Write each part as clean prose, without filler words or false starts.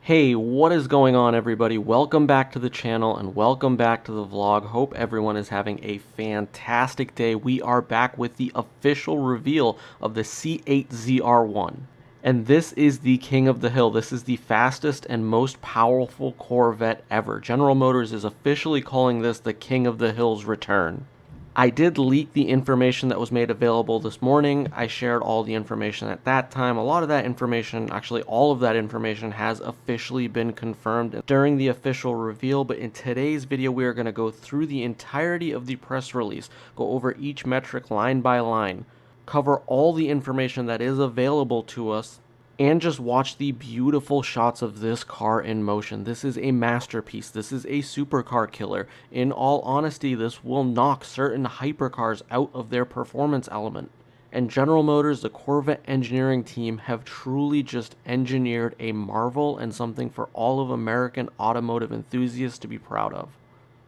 Hey, what is going on, everybody? Welcome back to the channel and welcome back to the vlog. Hope everyone is having a fantastic day. We are back with the official reveal of the C8 ZR1. And this is the king of the hill. This is the fastest and most powerful Corvette ever. General Motors is officially calling this the king of the hill's return. I did leak the information that was made available this morning. I shared all the information at that time. A lot of that information, actually all of that information, has officially been confirmed during the official reveal, but in today's video we are going to go through the entirety of the press release, go over each metric line by line, cover all the information that is available to us, and just watch the beautiful shots of this car in motion. This is a masterpiece. This is a supercar killer. In all honesty, this will knock certain hypercars out of their performance element. And General Motors, the Corvette engineering team, have truly just engineered a marvel and something for all of American automotive enthusiasts to be proud of.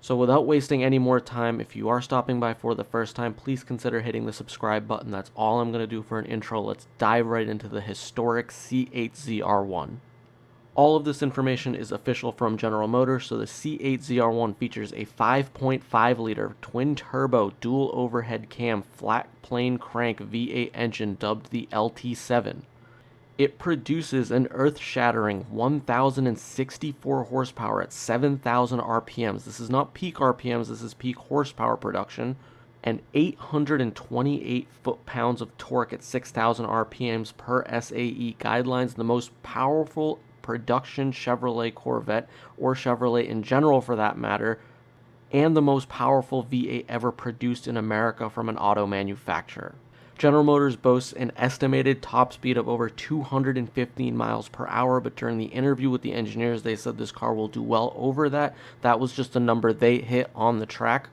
So without wasting any more time, if you are stopping by for the first time, please consider hitting the subscribe button. That's all I'm going to do for an intro. Let's dive right into the historic C8 ZR1. All of this information is official from General Motors, so the C8 ZR1 features a 5.5-liter twin-turbo dual overhead cam flat plane crank V8 engine dubbed the LT7. It produces an earth-shattering 1,064 horsepower at 7,000 RPMs. This is not peak RPMs, this is peak horsepower production. And 828 foot-pounds of torque at 6,000 RPMs per SAE guidelines. The most powerful production Chevrolet Corvette, or Chevrolet in general for that matter, and the most powerful V8 ever produced in America from an auto manufacturer. General Motors boasts an estimated top speed of over 215 miles per hour, but during the interview with the engineers, they said this car will do well over that. That was just the number they hit on the track.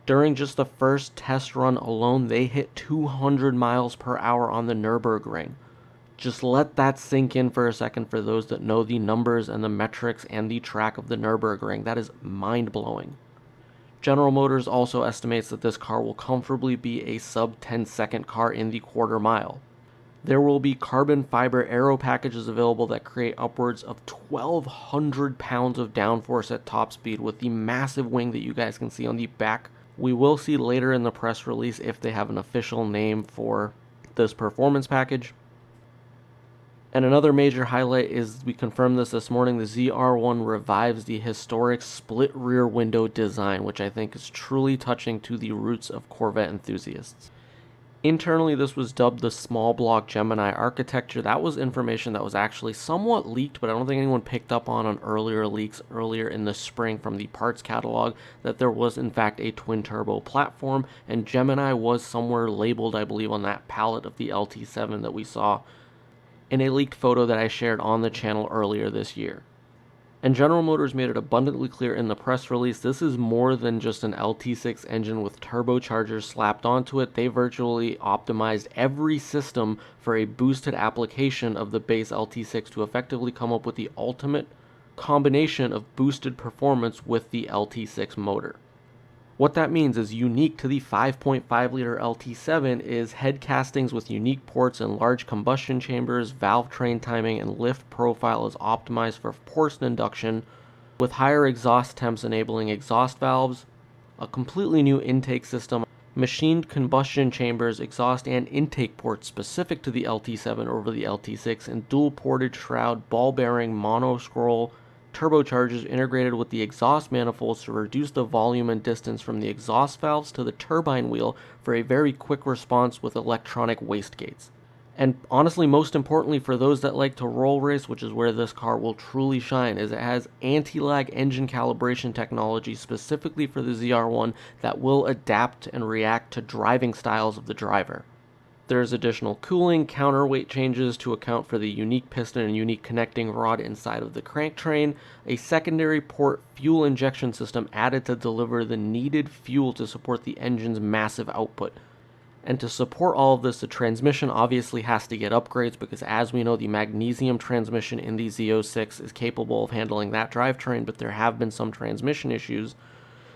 During just the first test run alone, they hit 200 miles per hour on the Nürburgring. Just let that sink in for a second for those that know the numbers and the metrics and the track of the Nürburgring. That is mind-blowing. General Motors also estimates that this car will comfortably be a sub-10-second car in the quarter mile. There will be carbon fiber aero packages available that create upwards of 1,200 pounds of downforce at top speed with the massive wing that you guys can see on the back. We will see later in the press release if they have an official name for this performance package. And another major highlight is, we confirmed this morning, the ZR1 revives the historic split rear window design, which I think is truly touching to the roots of Corvette enthusiasts. Internally, this was dubbed the small block Gemini architecture. That was information that was actually somewhat leaked, but I don't think anyone picked up on earlier leaks earlier in the spring from the parts catalog, that there was in fact a twin turbo platform, and Gemini was somewhere labeled, I believe, on that palette of the LT7 that we saw in a leaked photo that I shared on the channel earlier this year. And General Motors made it abundantly clear in the press release, this is more than just an LT6 engine with turbochargers slapped onto it. They virtually optimized every system for a boosted application of the base LT6 to effectively come up with the ultimate combination of boosted performance with the LT6 motor. What that means is, unique to the 5.5-liter LT7 is head castings with unique ports and large combustion chambers. Valve train timing and lift profile is optimized for forced induction, with higher exhaust temps enabling exhaust valves, a completely new intake system, machined combustion chambers, exhaust and intake ports specific to the LT7 over the LT6, and dual ported shroud, ball bearing, mono scroll turbochargers integrated with the exhaust manifolds to reduce the volume and distance from the exhaust valves to the turbine wheel for a very quick response with electronic wastegates. And honestly, most importantly for those that like to roll race, which is where this car will truly shine, is it has anti-lag engine calibration technology specifically for the ZR1 that will adapt and react to driving styles of the driver. There's additional cooling, counterweight changes to account for the unique piston and unique connecting rod inside of the crank train, a secondary port fuel injection system added to deliver the needed fuel to support the engine's massive output. And to support all of this, the transmission obviously has to get upgrades, because as we know, the magnesium transmission in the Z06 is capable of handling that drivetrain, but there have been some transmission issues.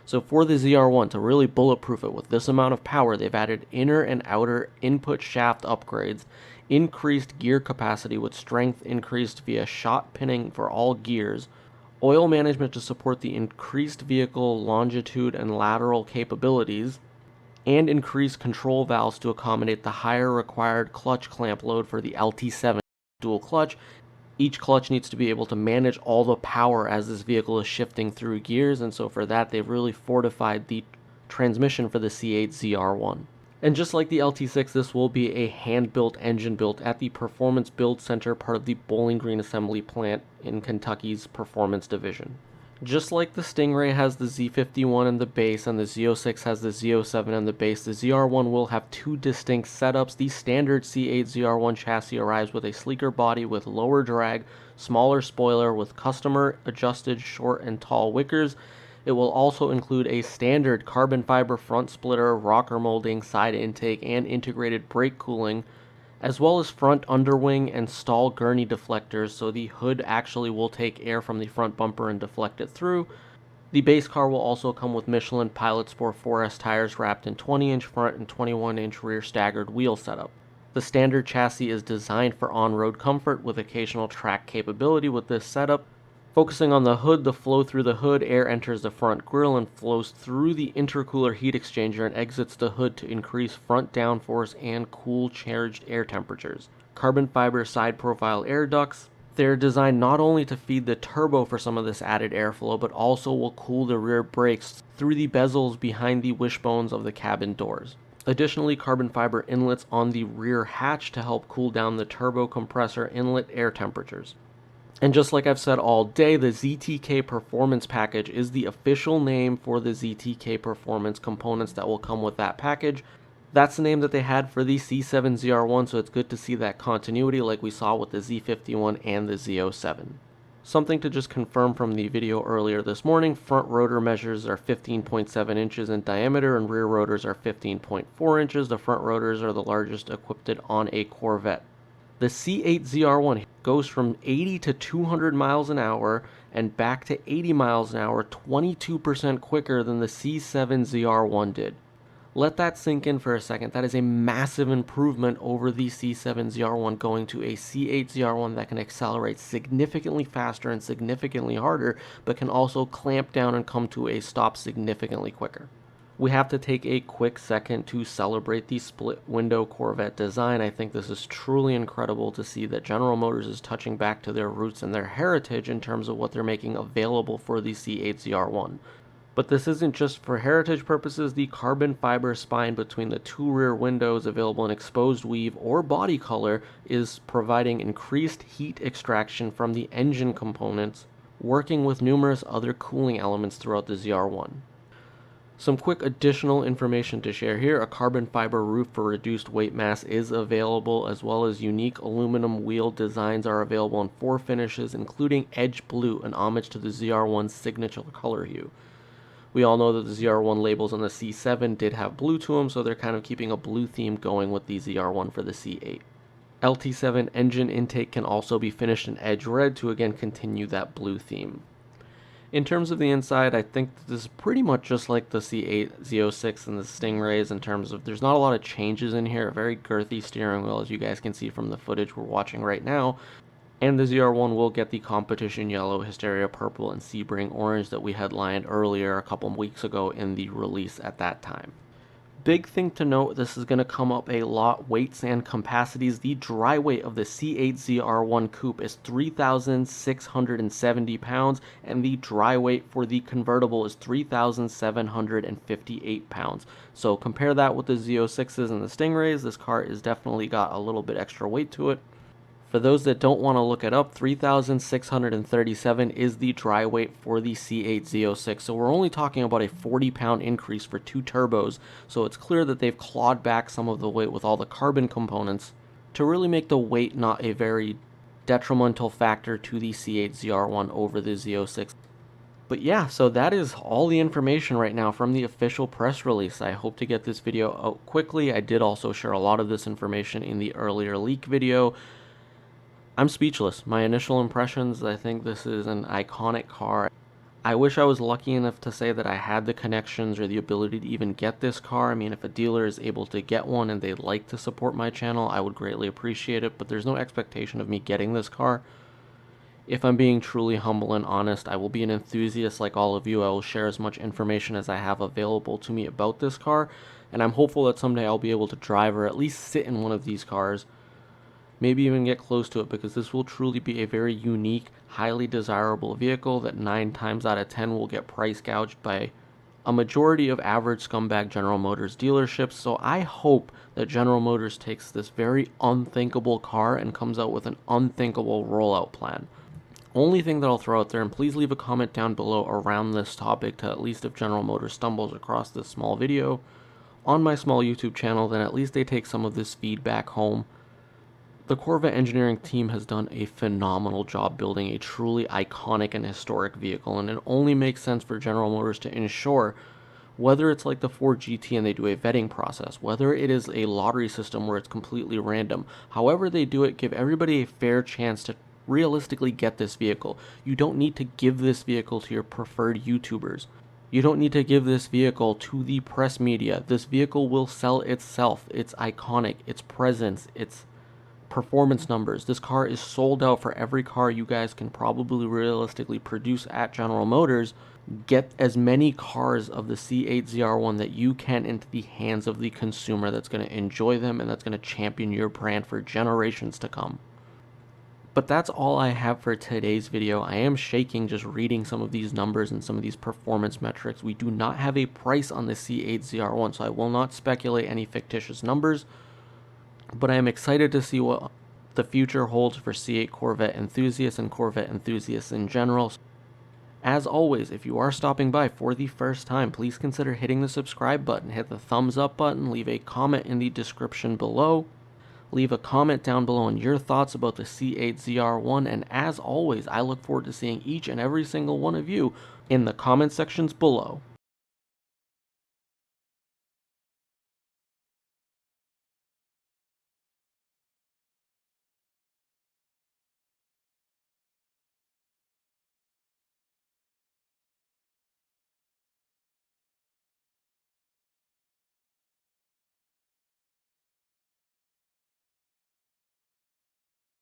So for the ZR1 to really bulletproof it with this amount of power, they've added inner and outer input shaft upgrades, increased gear capacity with strength increased via shot pinning for all gears, oil management to support the increased vehicle longitude and lateral capabilities, and increased control valves to accommodate the higher required clutch clamp load for the LT7 dual clutch. Each clutch needs to be able to manage all the power as this vehicle is shifting through gears, and so for that they've really fortified the transmission for the C8 ZR1. And just like the LT6, this will be a hand-built engine built at the Performance Build Center, part of the Bowling Green Assembly Plant in Kentucky's Performance Division. Just like the Stingray has the Z51 in the base and the Z06 has the Z07 in the base, the ZR1 will have two distinct setups. The standard C8 ZR1 chassis arrives with a sleeker body with lower drag, smaller spoiler with customer adjusted short and tall wickers. It will also include a standard carbon fiber front splitter, rocker molding, side intake, and integrated brake cooling, as well as front underwing and stall gurney deflectors, so the hood actually will take air from the front bumper and deflect it through. The base car will also come with Michelin Pilot Sport 4S tires wrapped in 20-inch front and 21-inch rear staggered wheel setup. The standard chassis is designed for on-road comfort with occasional track capability with this setup. Focusing on the hood, the flow through the hood, air enters the front grille and flows through the intercooler heat exchanger and exits the hood to increase front downforce and cool charged air temperatures. Carbon fiber side profile air ducts. They're designed not only to feed the turbo for some of this added airflow, but also will cool the rear brakes through the bezels behind the wishbones of the cabin doors. Additionally, carbon fiber inlets on the rear hatch to help cool down the turbo compressor inlet air temperatures. And just like I've said all day, the ZTK Performance Package is the official name for the ZTK Performance components that will come with that package. That's the name that they had for the C7 ZR1, so it's good to see that continuity like we saw with the Z51 and the Z07. Something to just confirm from the video earlier this morning, front rotor measures are 15.7 inches in diameter and rear rotors are 15.4 inches. The front rotors are the largest equipped on a Corvette. The C8 ZR1 goes from 80 to 200 miles an hour and back to 80 miles an hour 22% quicker than the C7 ZR1 did. Let that sink in for a second. That is a massive improvement over the C7 ZR1 going to a C8 ZR1 that can accelerate significantly faster and significantly harder, but can also clamp down and come to a stop significantly quicker. We have to take a quick second to celebrate the split window Corvette design. I think this is truly incredible to see that General Motors is touching back to their roots and their heritage in terms of what they're making available for the C8 ZR1. But this isn't just for heritage purposes. The carbon fiber spine between the two rear windows, available in exposed weave or body color, is providing increased heat extraction from the engine components, working with numerous other cooling elements throughout the ZR1. Some quick additional information to share here. A carbon fiber roof for reduced weight mass is available, as well as unique aluminum wheel designs are available in 4 finishes, including Edge Blue, an homage to the ZR1's signature color hue. We all know that the ZR1 labels on the C7 did have blue to them, so they're kind of keeping a blue theme going with the ZR1 for the C8. LT7 engine intake can also be finished in Edge Red to again continue that blue theme. In terms of the inside, I think this is pretty much just like the C8, Z06, and the Stingrays in terms of there's not a lot of changes in here. A very girthy steering wheel, as you guys can see from the footage we're watching right now. And the ZR1 will get the competition yellow, Hysteria purple, and Sebring orange that we headlined earlier a couple weeks ago in the release at that time. Big thing to note, this is going to come up a lot, weights and capacities. The dry weight of the C8 ZR1 coupe is 3,670 pounds, and the dry weight for the convertible is 3,758 pounds. So compare that with the Z06s and the Stingrays. This car is definitely got a little bit extra weight to it. For those that don't want to look it up, 3,637 is the dry weight for the C8 Z06. So we're only talking about a 40-pound increase for 2 turbos. So it's clear that they've clawed back some of the weight with all the carbon components to really make the weight not a very detrimental factor to the C8 ZR1 over the Z06. But yeah, so that is all the information right now from the official press release. I hope to get this video out quickly. I did also share a lot of this information in the earlier leak video. I'm speechless. My initial impressions, I think this is an iconic car. I wish I was lucky enough to say that I had the connections or the ability to even get this car. I mean, if a dealer is able to get one and they'd like to support my channel, I would greatly appreciate it, but there's no expectation of me getting this car. If I'm being truly humble and honest, I will be an enthusiast like all of you. I will share as much information as I have available to me about this car, and I'm hopeful that someday I'll be able to drive or at least sit in one of these cars, maybe even get close to it, because this will truly be a very unique, highly desirable vehicle that 9 times out of 10 will get price gouged by a majority of average scumbag General Motors dealerships. So I hope that General Motors takes this very unthinkable car and comes out with an unthinkable rollout plan. Only thing that I'll throw out there, and please leave a comment down below around this topic, to at least if General Motors stumbles across this small video on my small YouTube channel, then at least they take some of this feedback home. The Corvette engineering team has done a phenomenal job building a truly iconic and historic vehicle, and it only makes sense for General Motors to ensure, whether it's like the Ford GT and they do a vetting process, whether it is a lottery system where it's completely random, however they do it, give everybody a fair chance to realistically get this vehicle. You don't need to give this vehicle to your preferred YouTubers. You don't need to give this vehicle to the press media. This vehicle will sell itself. It's iconic, its presence, its performance numbers. This car is sold out for every car you guys can probably realistically produce at General Motors. Get as many cars of the C8 ZR1 that you can into the hands of the consumer that's going to enjoy them and that's going to champion your brand for generations to come. But that's all I have for today's video. I am shaking just reading some of these numbers and some of these performance metrics. We do not have a price on the C8 ZR1, so I will not speculate any fictitious numbers. But I am excited to see what the future holds for C8 Corvette enthusiasts and Corvette enthusiasts in general. As always, if you are stopping by for the first time, please consider hitting the subscribe button, hit the thumbs up button, leave a comment in the description below. Leave a comment down below on your thoughts about the C8 ZR1, and as always, I look forward to seeing each and every single one of you in the comment sections below.